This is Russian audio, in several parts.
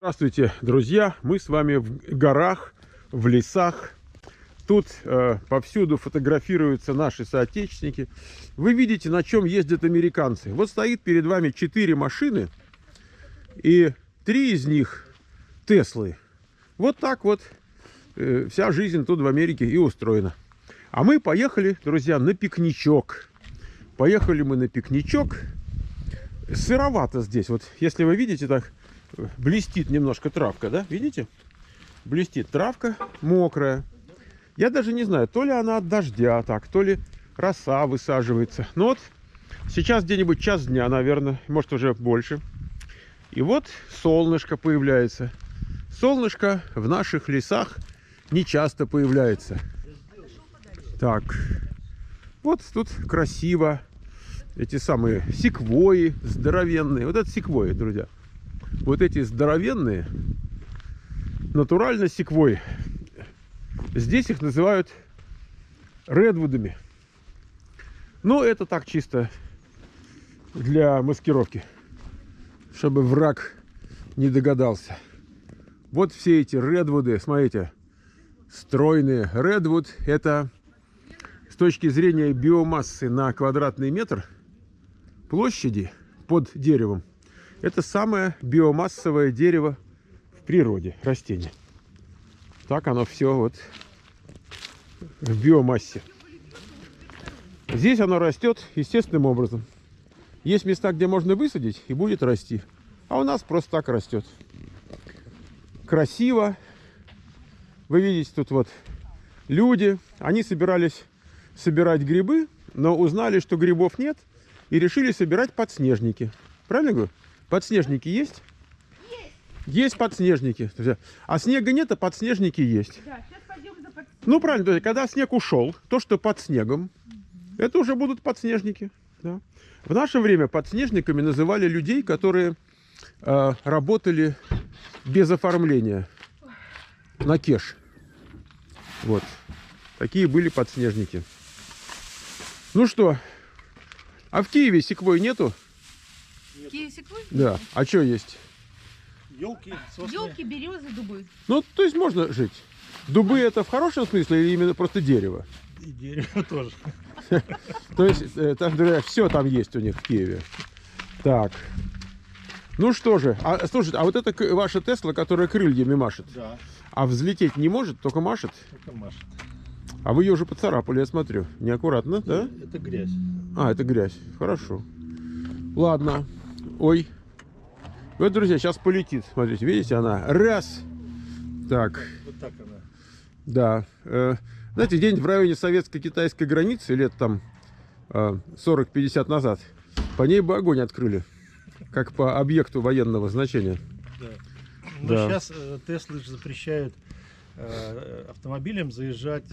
Здравствуйте, друзья! Мы с вами в горах, в лесах. Тут повсюду фотографируются наши соотечественники. Вы видите, на чем ездят американцы. Вот стоит перед вами 4 машины, и 3 из них Теслы. Вот так вот вся жизнь тут в Америке и устроена. А мы поехали, друзья, на пикничок. Поехали мы на пикничок. Сыровато здесь. Вот если вы видите, так блестит немножко травка, да? Видите? Блестит травка мокрая. Я даже не знаю, то ли она от дождя так, то ли роса высаживается. Но вот сейчас где-нибудь час дня, наверное, может уже больше. И вот солнышко появляется. Солнышко в наших лесах не часто появляется. Так, вот тут красиво. Эти самые секвойи здоровенные. Вот это секвойи, друзья. Вот эти здоровенные, натурально секвойи. Здесь их называют редвудами. Но это так чисто для маскировки, чтобы враг не догадался. Вот все эти редвуды, смотрите, стройные. Редвуд — это с точки зрения биомассы на квадратный метр площади под деревом. Это самое биомассовое дерево в природе, растение. Так оно все вот в биомассе. Здесь оно растет естественным образом. Есть места, где можно высадить, и будет расти. А у нас просто так растет. Красиво. Вы видите, тут вот люди. Они собирались собирать грибы, но узнали, что грибов нет, и решили собирать подснежники. Правильно говорю? Подснежники есть? Есть подснежники. А снега нет, а подснежники есть. Да, сейчас пойдем за подснежниками. Ну, правильно, то есть, когда снег ушел, то, что под снегом, это уже будут подснежники. Да. В наше время подснежниками называли людей, которые работали без оформления на кеш. Вот. Такие были подснежники. Ну что, а в Киеве секвой нету? Киев секвой? Да. А что есть? Елки, сосны. Елки, березы, дубы. Ну, то есть можно жить. Дубы это в хорошем смысле или именно просто дерево? И дерево тоже. То есть, там, друзья, все там есть у них в Киеве. Так. Ну что же, слушайте, а вот это ваша Тесла, которая крыльями машет, Да, а взлететь не может, только машет? только машет. А вы ее уже поцарапали, я смотрю. Неаккуратно, да? Это грязь. А, это грязь. Хорошо. Ладно. Ой. Вот, друзья, сейчас полетит. Смотрите, видите, она. Раз. Так. Вот так она. Да. Знаете, где-нибудь в районе советско-китайской границы, лет там 40-50 назад, по ней бы огонь открыли. Как по объекту военного значения. Да. Но Да. сейчас Теслы же запрещают автомобилям заезжать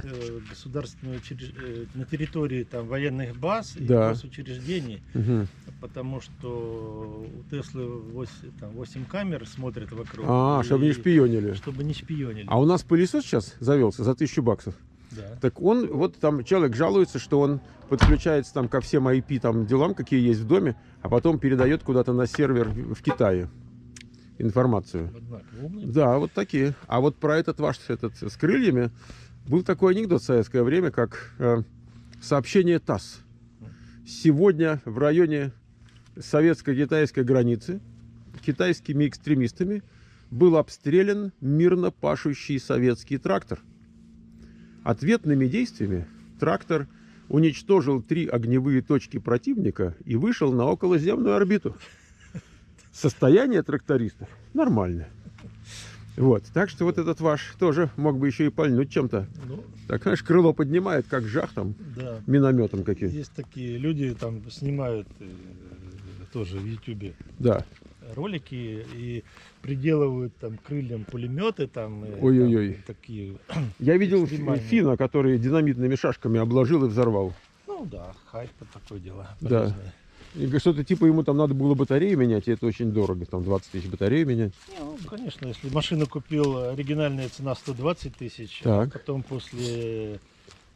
государственную на территории там военных баз и Да. госучреждений, Угу. потому что у Теслы 8 камер смотрят вокруг. А, и чтобы не шпионили. Чтобы не шпионили. А у нас пылесос сейчас завелся за 1000 баксов. Да. Так он, вот там человек жалуется, что он подключается там ко всем IP там делам, какие есть в доме, а потом передает куда-то на сервер в Китае информацию. Однако, умный. Да, вот такие. А вот про этот ваш с крыльями был такой анекдот в советское время, как сообщение ТАСС. Сегодня в районе советско-китайской границы китайскими экстремистами был обстрелян мирно пашущий советский трактор. Ответными действиями трактор уничтожил 3 огневые точки противника и вышел на околоземную орбиту. Состояние трактористов нормальное. Вот. Так что вот этот ваш тоже мог бы еще и пальнуть чем-то. Ну, Так, знаешь, крыло поднимает, как жах там, да. минометом каким. Есть такие люди, там снимают тоже в Ютубе Да. ролики и приделывают там крыльям пулеметы, там, Ой-ой-ой. там такие. Я видел Экстремальные. финна, который динамитными шашками обложил и взорвал. Ну да, хайп, такое дело. Да. полезное. И что-то типа ему там надо было батареи менять, и это очень дорого, там 20 тысяч батареи менять. Не, ну, конечно, если машину купил, оригинальная цена 120 тысяч, Так. а потом после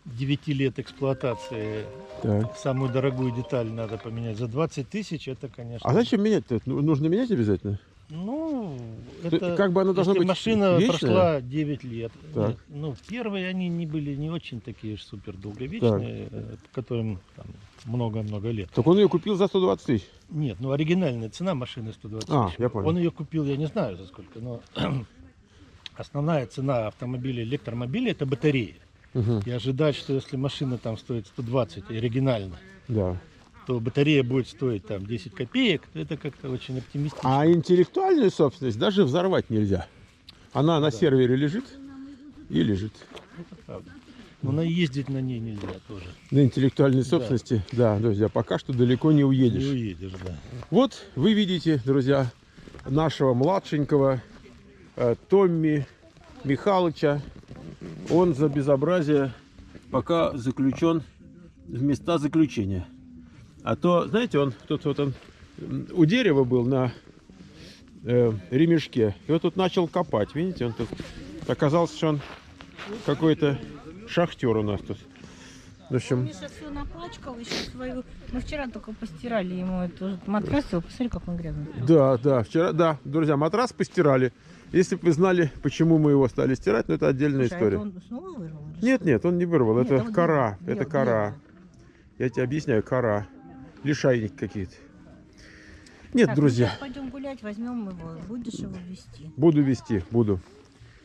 9 лет эксплуатации Так. самую дорогую деталь надо поменять за 20 тысяч, это, конечно... А зачем менять-то? Нужно менять обязательно? Ну, То- это как бы она должна если быть машина вечная? прошла 9 лет. Так. Нет, ну, первые они не были не очень такие ж супер долговечные, которым там много-много лет. Так он ее купил за 120 тысяч. Нет, ну оригинальная цена машины 120 А, тысяч. я понял. Он ее купил, я не знаю за сколько, но основная цена автомобиля, электромобиля, это батареи. Мгм. И ожидать, что если машина там стоит 120 оригинально, Да. то батарея будет стоить там 10 копеек, это как-то очень оптимистично. А интеллектуальную собственность даже взорвать нельзя. Она на сервере лежит и лежит. Это правда. Но ездить на ней нельзя тоже. На интеллектуальной собственности, да, друзья, пока что далеко не Не уедешь. уедешь, да. Вот вы видите, друзья, нашего младшенького Томми Михалыча. Он за безобразие пока заключен в места заключения. А то, знаете, он тут вот он у дерева был на ремешке. И вот тут начал копать. Видите, он тут оказался, что он какой-то шахтер у нас тут. В общем, Миша все напачкал еще свою. Мы вчера только постирали ему эту матрас. Его, посмотри, как он грязный. да, да, вчера, да, друзья, матрас постирали. Если бы вы знали, почему мы его стали стирать, ну это отдельная Слушай, а история. это он снова вырвал? или Нет, нет, он не вырвал, Нет, это он кора, белый, это кора. Я тебе объясняю, кора. Лишайники какие-то. Нет, Так, друзья, мы сейчас пойдем гулять, возьмем его. Будешь его вести? буду вести, буду.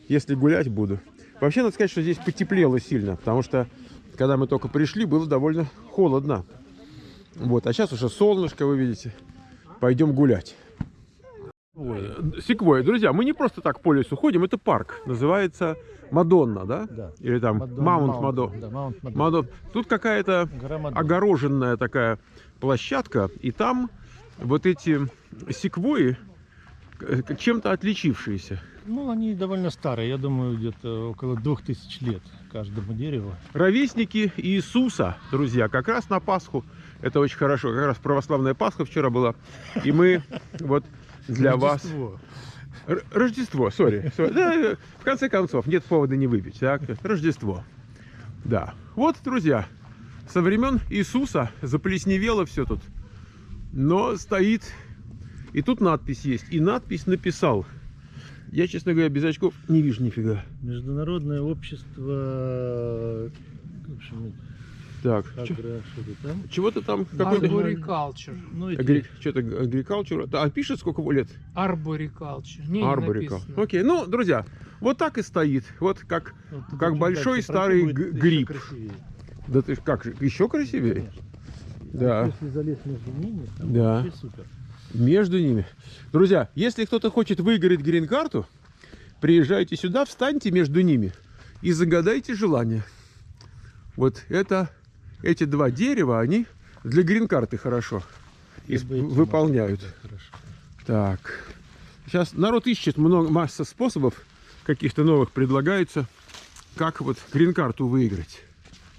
Если гулять, буду. Вообще, надо сказать, что здесь потеплело сильно, потому что, когда мы только пришли, было довольно холодно. Вот, а сейчас уже солнышко, вы видите. Пойдем гулять. Секвойя. Друзья, мы не просто так по лесу ходим, это парк. Называется Мадонна, да? Да. Или там Маунт Мадонна. Да, Маунт Мадонна. Мадонна. Тут какая-то Гора Мадонна. огороженная такая площадка, и там вот эти секвойи чем-то отличившиеся. Ну, они довольно старые, я думаю, где-то около 2000 лет каждому дереву. Ровесники Иисуса, друзья, как раз на Пасху. Это очень хорошо. Как раз православная Пасха вчера была. И мы вот для вас... Рождество. Рождество, сори. Да, в конце концов, нет повода не выпить. Так? Рождество. Да. Вот, друзья, со времен Иисуса заплесневело все тут. Но стоит... И тут надпись есть. И надпись написал. Я, честно говоря, без очков не вижу нифига. Международное общество... В общем, Так, что-то там. чего-то там какой-то... Arboriculture. Ну, эти- Что-то agriculture. Да, а пишет сколько лет? Arboriculture. Не Arboriculture. написано. Окей, ну, друзья, вот так и стоит. Вот как... вот тут как чуть большой дальше старый пройти будет еще гриб. красивее. Да ты ж как же, еще красивее? Конечно. Да. Если залезть между ними, там Да. вообще супер. Между ними. Друзья, если кто-то хочет выиграть грин-карту, приезжайте сюда, встаньте между ними и загадайте желание. Вот это, эти два дерева, они для грин-карты хорошо Либо эти выполняют. могут, да, хорошо. Так. Сейчас народ ищет масса способов, каких-то новых предлагается, как вот грин-карту выиграть.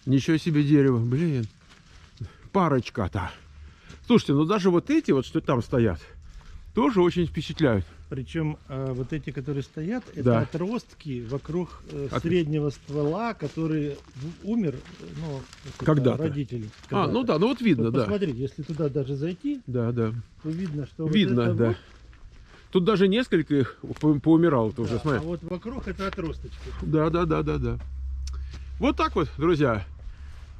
Ничего себе дерево, блин. Парочка-то. Слушайте, ну даже вот эти вот, что там стоят, тоже очень впечатляют. Причем вот эти, которые стоят, это Да. отростки вокруг От- среднего ствола, который умер, ну, это Когда-то. родители. А, когда-то. ну да, ну вот видно, Вот да. посмотрите, если туда даже зайти, Да, да. то видно, что Видно, вот это да. вот, Тут даже несколько их поумирало-то уже, да, смотри. а вот вокруг это отросточки. Да, да, да, да, да. Вот так вот, друзья.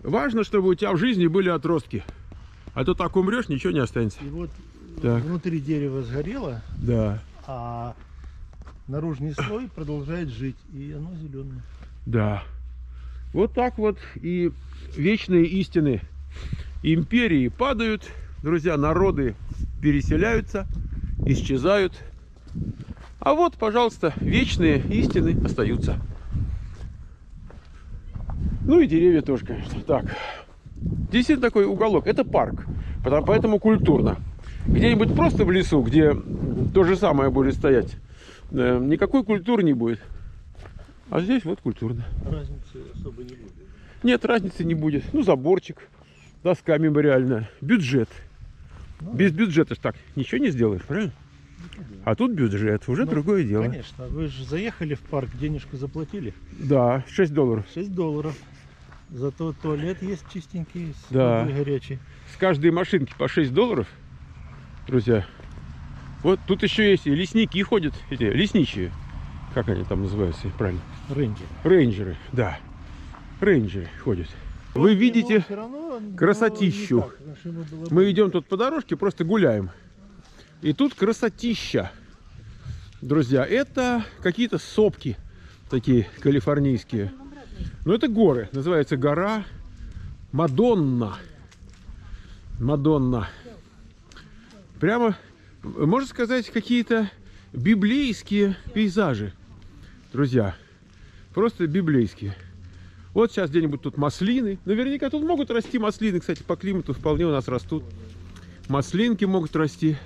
Важно, чтобы у тебя в жизни были отростки. А то так умрешь, ничего не останется. И вот Так. внутри дерева сгорело, Да, а наружный слой продолжает жить, и оно зеленое. да. Вот так вот и вечные истины империи падают, друзья, народы переселяются, исчезают. А вот, пожалуйста, вечные истины остаются. Ну и деревья тоже, конечно. Так. Действительно такой уголок. Это парк. Поэтому культурно. Где-нибудь просто в лесу, где то же самое будет стоять, никакой культуры не будет. А здесь вот культурно. Разницы особо не будет. Нет, разницы не будет. Ну, заборчик, доска мемориальная, бюджет. Ну, Без бюджета ж так ничего не сделаешь, правильно? А тут бюджет, уже Ну, другое дело. Конечно, вы же заехали в парк, денежку заплатили. Да, $6. $6. Зато туалет есть чистенький, с Да. водой горячей. С каждой машинки по $6, друзья. Вот тут еще есть и лесники ходят, эти лесничие. Как они там называются, правильно? Рейнджер. Рейнджеры, да. Рейнджеры ходят. Вы видите красотищу. Мы идем тут по дорожке, просто гуляем. И тут красотища. Друзья, это какие-то сопки такие калифорнийские. Но это горы. Называется гора Мадонна. Мадонна. Прямо, можно сказать, какие-то библейские пейзажи. Друзья, просто библейские. Вот сейчас где-нибудь тут маслины. Наверняка тут могут расти маслины. Кстати, по климату вполне у нас растут. Маслинки могут расти.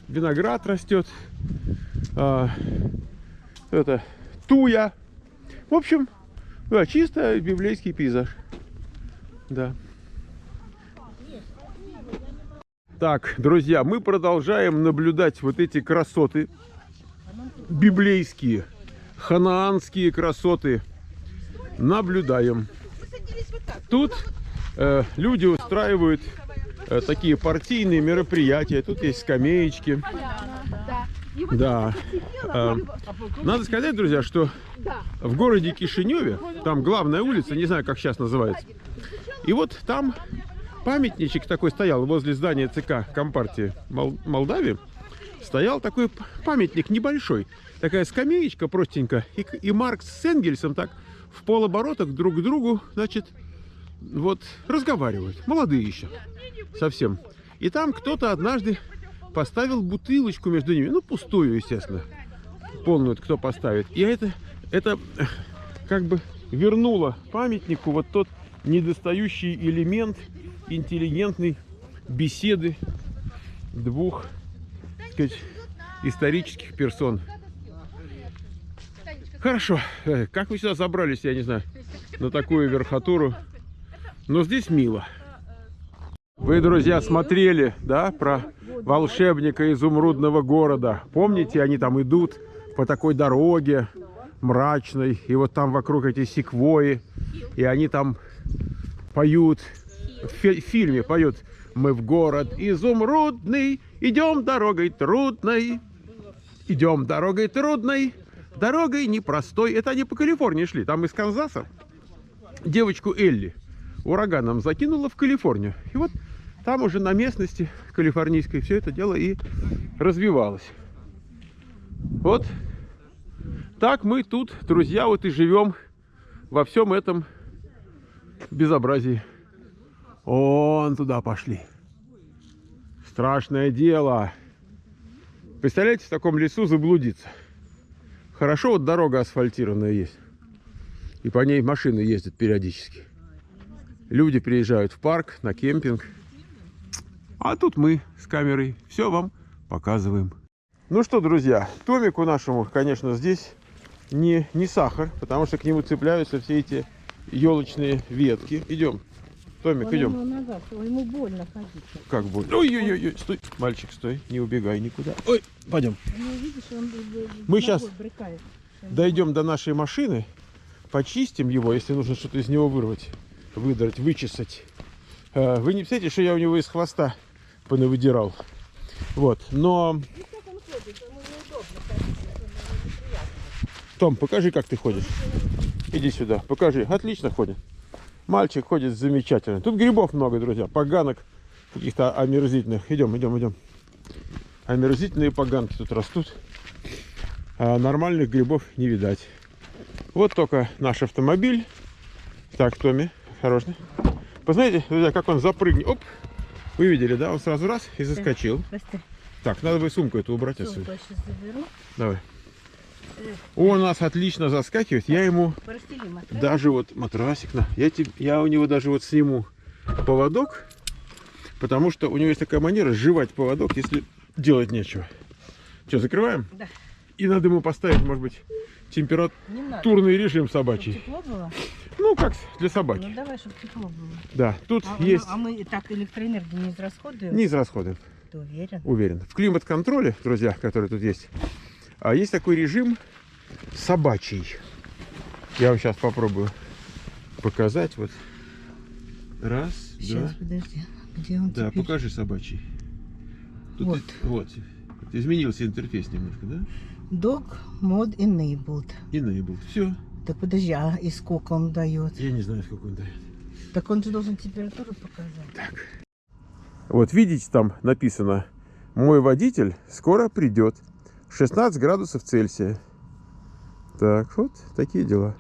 Виноград растет. Это туя. В общем, да, чисто библейский пейзаж. Да. Так, друзья, мы продолжаем наблюдать вот эти красоты. Библейские, ханаанские красоты. Наблюдаем. Тут люди устраивают такие партийные мероприятия. Тут есть скамеечки. Да. Надо сказать, друзья, что в городе Кишиневе, там главная улица, не знаю, как сейчас называется. И вот там памятничек такой стоял возле здания ЦК Компартии Молдавии. Стоял такой памятник небольшой. Такая скамеечка простенькая. И Маркс с Энгельсом так в полоборотах друг к другу, значит, вот разговаривают. Молодые еще. Совсем. И там кто-то однажды поставил бутылочку между ними. Ну, пустую, естественно. Полную кто поставит. И это как бы вернуло памятнику вот тот недостающий элемент интеллигентной беседы двух, так сказать, исторических персон. Хорошо. Как вы сюда забрались, я не знаю, на такую верхотуру. Но здесь мило. Вы, друзья, смотрели, да, про волшебника изумрудного города. Помните, они там идут по такой дороге мрачной, и вот там вокруг эти секвои, и они там поют, в фильме поют: мы в город изумрудный, идем дорогой трудной, идем дорогой трудной, дорогой непростой. Это они по Калифорнии шли, там из Канзаса девочку Элли ураганом закинуло в Калифорнию. И вот там уже на местности калифорнийской все это дело и развивалось. Вот так мы тут, друзья, вот и живем во всем этом безобразии. Вон туда пошли. Страшное дело. Представляете, в таком лесу заблудиться. Хорошо, вот дорога асфальтированная есть. И по ней машины ездят периодически. Люди приезжают в парк, на кемпинг. А тут мы с камерой все вам показываем. Ну что, друзья, Томику нашему, конечно, здесь не сахар, потому что к нему цепляются все эти елочные ветки. Идем, Томик, идем. Ему больно ходить. Как больно? Ой-ой-ой, стой, мальчик, стой, не убегай никуда. Ой, пойдем. Мы сейчас дойдем до нашей машины, почистим его, если нужно что-то из него вырвать, выдрать, вычесать. Вы не представляете, что я у него из хвоста понавыдирал. Вот, но... Том, покажи, как ты ходишь. Иди сюда, покажи. Отлично ходит. Мальчик ходит замечательно. Тут грибов много, друзья. Поганок каких-то омерзительных. Идем, идем, идем. Омерзительные поганки тут растут. А нормальных грибов не видать. Вот только наш автомобиль. Так, Томми, осторожно. Посмотрите, друзья, как он запрыгнет. Оп! Вы видели, да? Он сразу раз и заскочил. Так, надо бы сумку эту убрать отсюда. Давай. Он у нас отлично заскакивает. Я ему даже вот матрасик, я у него даже вот сниму поводок, потому что у него есть такая манера сживать поводок, если делать нечего. Что, закрываем? Да. И надо ему поставить, может быть, температурный режим собачий. Тепло было? Ну, как для собаки. Ну, давай, чтобы тепло было. Да, тут есть... А мы так электроэнергию не израсходуем? Не израсходуем. Ты уверен? Уверен. В климат-контроле, друзья, который тут есть, есть такой режим собачий. Я вам сейчас попробую показать. Вот. Раз, Сейчас, два. подожди. Где он Да, теперь? покажи собачий. Тут Вот. вот. Изменился интерфейс немножко, да? Dog Mode Enabled. Enable. Все. Так подожди, а и сколько он дает? Я не знаю, сколько он дает. Так он же должен температуру показать. Вот видите, там написано: мой водитель скоро придет. 16 градусов Цельсия. Так, вот такие дела.